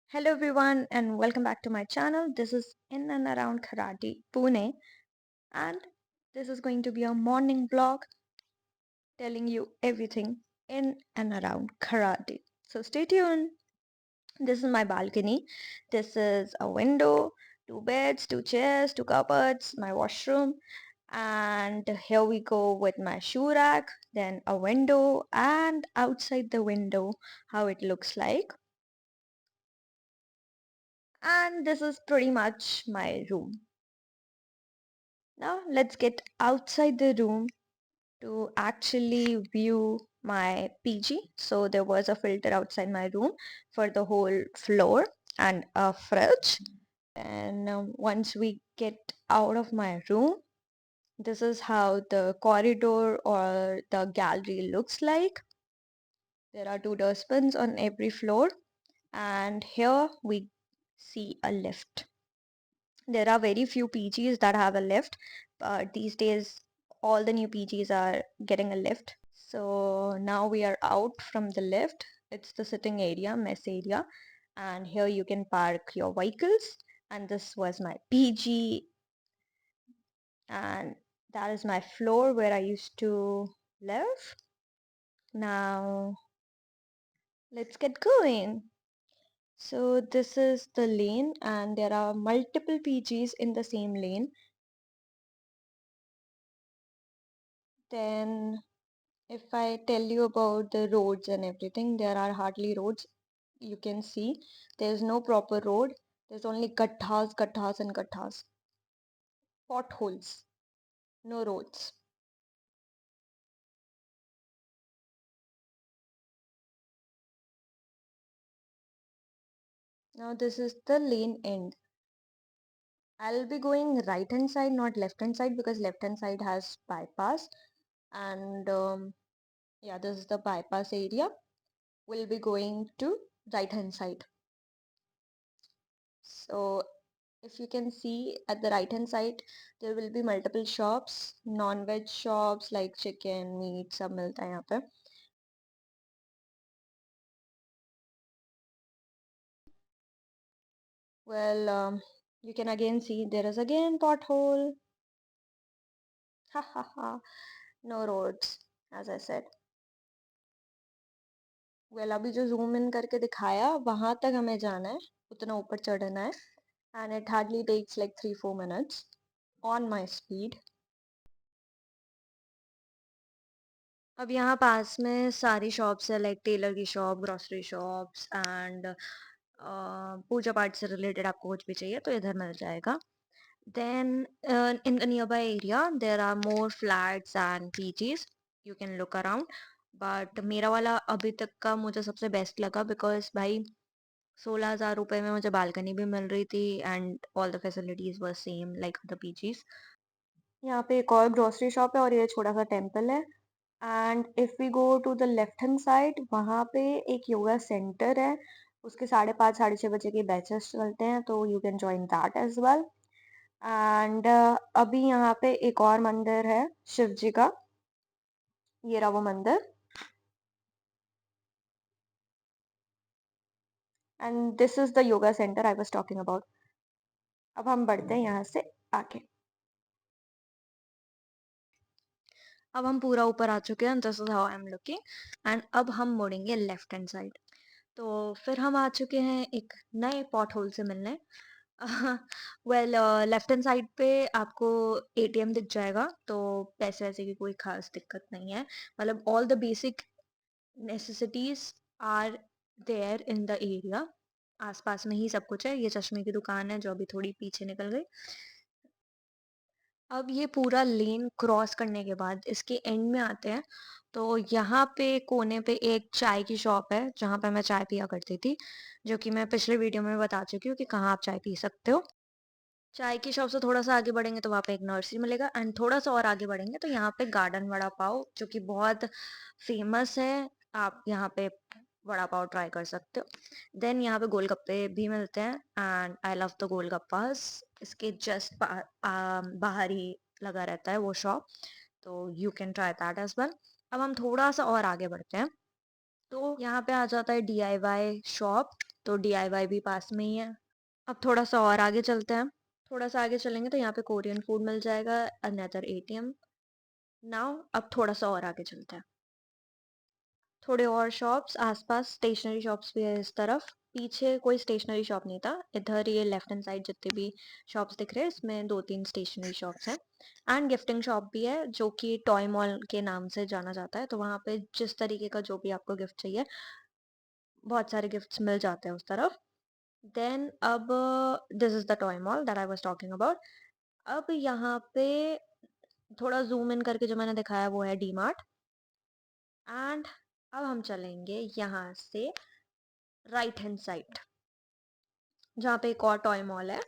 Hello everyone and welcome back to my channel. This is In and Around Karate Pune, and this is going to be a morning vlog telling you everything in and around karate. So stay tuned. This is my balcony. This is a window, two beds, two chairs, two cupboards, my washroom, and here we go with my shoe rack, then a window, and outside the window how it looks like. And this is pretty much my room. Now let's get outside the room to actually view my PG. So there was a filter outside my room for the whole floor and a fridge. And once we get out of my room, this is how the corridor or the gallery looks like. There are two dustbins on every floor, and here we see a lift. There are very few PGs that have a lift, but these days all the new PGs are getting a lift. So now we are out from the lift. It's the sitting area, mess area, and here you can park your vehicles. And this was my PG, and that is my floor where I used to live. Now let's get going. So this is the lane, and there are multiple PGs in the same lane. Then if I tell you about the roads and everything, there are hardly roads. You can see there's no proper road. There's only gatthas, gatthas, and gatthas. Potholes, no roads. Now this is the lane end. I'll be going right hand side, not left hand side, because left hand side has bypass. And yeah, this is the bypass area. We'll be going to right hand side. So if you can see at the right hand side, there will be multiple shops, non-veg shops like chicken, meat, सब मिलता है यहाँ पे. Well, you can again see there is again pothole. Ha ha ha. No roads, as I said. Well, अभी जो zoom in करके दिखाया वहां तक हमें जाना है, उतना ऊपर चढ़ना है, and it hardly takes like 3-4 minutes on my speed. अब यहाँ पास में सारी शॉप्स है, लाइक टेलर की शॉप, ग्रोसरी शॉप्स एंड पूजा पाठ से रिलेटेड आपको कुछ भी चाहिए तो इधर मिल जाएगा. Then in the nearby area there are more flats and PGs. You can look around, but मेरा वाला अभी तक का मुझे सबसे बेस्ट लगा बिकॉज भाई 16,000 रुपये में मुझे बालकनी भी मिल रही थी and all the facilities were same like the PGs. यहाँ पे एक और ग्रोसरी शॉप है और ये छोटा सा टेम्पल है. And if we go to the left hand side, वहाँ पे एक योगा सेंटर है. उसके 5:30 6:30 बजे के बैचेस चलते हैं, तो you can join that as well. एंड अभी यहाँ पे एक और मंदिर है शिव जी का. ये रहा वो मंदिर. And this is the yoga centre I was talking about. अब हम बढ़ते हैं यहाँ से आगे. अब हम पूरा ऊपर आ चुके हैं. This is how I am looking. And अब हम मुड़ेंगे लेफ्ट हैंड साइड. तो फिर हम आ चुके हैं एक नए पॉट होल से मिलने. वेल, लेफ्ट हैंड साइड पे आपको एटीएम दिख जाएगा, तो पैसे वैसे की कोई खास दिक्कत नहीं है. मतलब all the basic necessities are there in the area. आसपास में ही सब कुछ है. ये चश्मे की दुकान है जो अभी थोड़ी पीछे निकल गई. अब ये पूरा लेन क्रॉस करने के बाद इसके एंड में आते हैं, तो यहाँ पे कोने पे एक चाय की शॉप है जहाँ पे मैं चाय पिया करती थी, जो कि मैं पिछले वीडियो में बता चुकी हूँ कि कहाँ आप चाय पी सकते हो. चाय की शॉप से थोड़ा सा आगे बढ़ेंगे तो वहाँ पे एक नर्सरी मिलेगा, एंड थोड़ा सा और आगे बढ़ेंगे तो यहाँ पे गार्डन वड़ा पाव जो कि बहुत फेमस है. आप यहाँ पे वड़ा पाव ट्राई कर सकते हो. देन यहाँ पे गोलगप्पे भी मिलते हैं and I love the golgappas. इसके जस्ट बाहर ही लगा रहता है वो शॉप, तो you can try that as well. अब हम थोड़ा सा और आगे बढ़ते हैं तो यहाँ पे आ जाता है DIY शॉप. तो DIY भी पास में ही है। अब थोड़ा सा और आगे चलते हैं। थोड़ा सा आगे चलेंगे तो यहाँ पे कोरियन फूड मिल जाएगा, अनदर ATM। नाउ अब थोड़ा सा और आगे चलते हैं। थोड़े और शॉप्स आसपास, स्टेशनरी शॉप्स भी है इस तरफ। पीछे कोई स्टेशनरी शॉप नहीं था, इधर ये लेफ्ट हैंड साइड जितने भी शॉप्स दिख रहे हैं इसमें 2-3 स्टेशनरी शॉप्स हैं। एंड गिफ्टिंग शॉप भी है जो कि टॉय मॉल के नाम से जाना जाता है। तो वहाँ पे जिस तरीके का जो भी आपको गिफ्ट चाहिए, बहुत सारे गिफ्ट्स मिल जाते हैं उस तरफ। देन अब this is the toy mall that I was talking about. अब यहाँ पे थोड़ा जूम इन करके जो मैंने दिखाया वो है डी मार्ट। एंड अब हम चलेंगे यहाँ से राइट हैंड साइड, जहाँ पे एक और टॉय मॉल है।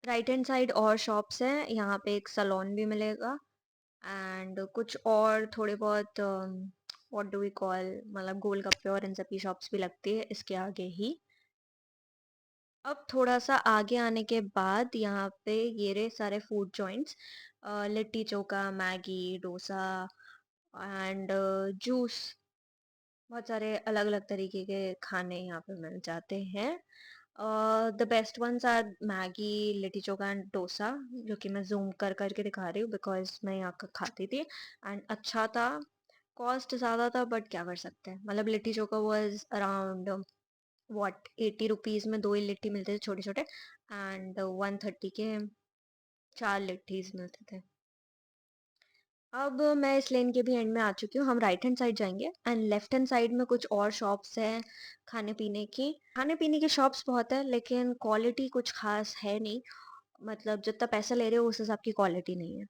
राइट हैंड साइड और शॉप्स हैं, यहाँ पे एक सलोन भी मिलेगा एंड कुछ और थोड़े बहुत व्हाट डू वी कॉल, मतलब गोलगप्पे और इन सब की शॉप्स भी लगती है इसके आगे ही। अब थोड़ा सा आगे आने के बाद यहाँ पे ये रहे सारे food joints, litti chokha, Maggi, dosa and juice. बहुत सारे अलग अलग तरीके के खाने यहाँ पे मिल जाते हैं। The best ones are Maggi, litti chokha and dosa, जो कि मैं जूम कर करके दिखा रही हूँ बिकॉज मैं यहाँ का खाती थी एंड अच्छा था। कॉस्ट ज़्यादा था बट क्या कर सकते हैं, मतलब litti chokha was around what 80 rupees में 2 ही लिट्टी मिलते थे छोटे छोटे, एंड 130 के 4 लिट्टीज मिलते थे। अब मैं इस लेन के भी एंड में आ चुकी हूँ। हम राइट हैंड साइड जाएंगे एंड लेफ्ट हैंड साइड में कुछ और शॉप्स हैं खाने पीने की। खाने पीने की शॉप्स बहुत है लेकिन क्वालिटी कुछ खास है नहीं, मतलब जितना पैसा ले रहे हो उस हिसाब की क्वालिटी नहीं है।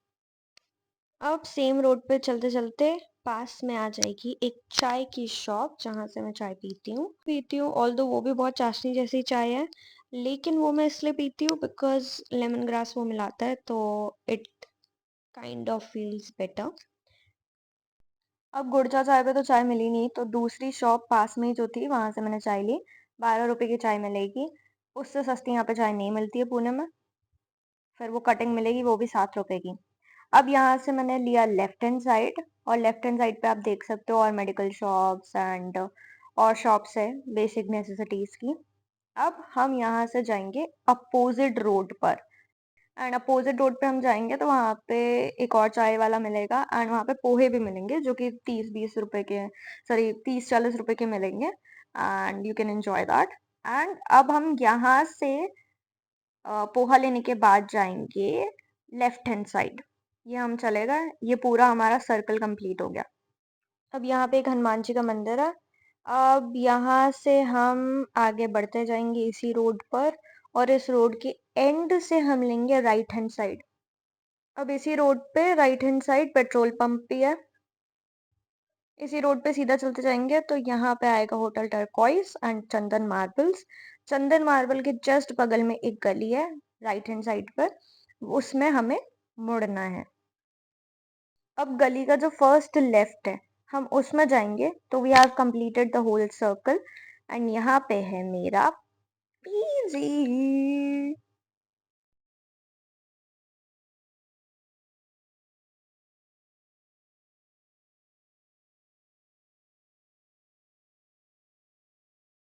अब सेम रोड पे चलते चलते पास में आ जाएगी एक चाय की शॉप जहाँ से मैं चाय पीती हूँ ऑल्दो वो भी बहुत चाशनी जैसी चाय है, लेकिन वो मैं इसलिए पीती हूँ बिकॉज लेमन ग्रास वो मिलाता है तो it kind of feels better. अब गुड़चा चाय पे तो चाय मिली नहीं तो दूसरी शॉप पास में ही जो थी वहां से मैंने चाय ली। 12 रुपए की चाय मिलेगी, उससे सस्ती यहाँ पे चाय नहीं मिलती है पुणे में। फिर वो कटिंग मिलेगी वो भी 7 रुपए की। अब यहाँ से मैंने लिया लेफ्ट हैंड साइड, और लेफ्ट हैंड साइड पे आप देख सकते हो और मेडिकल शॉप्स एंड और शॉप्स है बेसिक नेसेसिटीज की। अब हम यहाँ से जाएंगे अपोजिट रोड पर, एंड अपोजिट रोड पे हम जाएंगे तो वहाँ पे एक और चाय वाला मिलेगा एंड वहाँ पे पोहे भी मिलेंगे जो कि 30-20 रुपए के, सॉरी 30-40 रुपए के मिलेंगे and you can enjoy that. And अब हम यहाँ से पोहा लेने के बाद जाएंगे लेफ्ट हैंड साइड। ये हम चलेगा, ये पूरा हमारा सर्कल कंप्लीट हो गया। अब यहाँ पे एक हनुमान जी का मंदिर है। अब यहाँ से हम आगे बढ़ते जाएंगे इसी रोड पर, और इस रोड के एंड से हम लेंगे राइट हैंड साइड। अब इसी रोड पे right hand side petrol pump भी है। इसी रोड पे सीधा चलते जाएंगे तो यहाँ पे आएगा hotel turquoise and Chandan marbles. Chandan marble के जस्ट बगल में एक गली है राइट हैंड साइड पर, उसमें हमें मुड़ना है। अब गली का जो फर्स्ट लेफ्ट है हम उसमें जाएंगे तो we have completed the whole circle, and यहाँ पे है मेरा पीजी।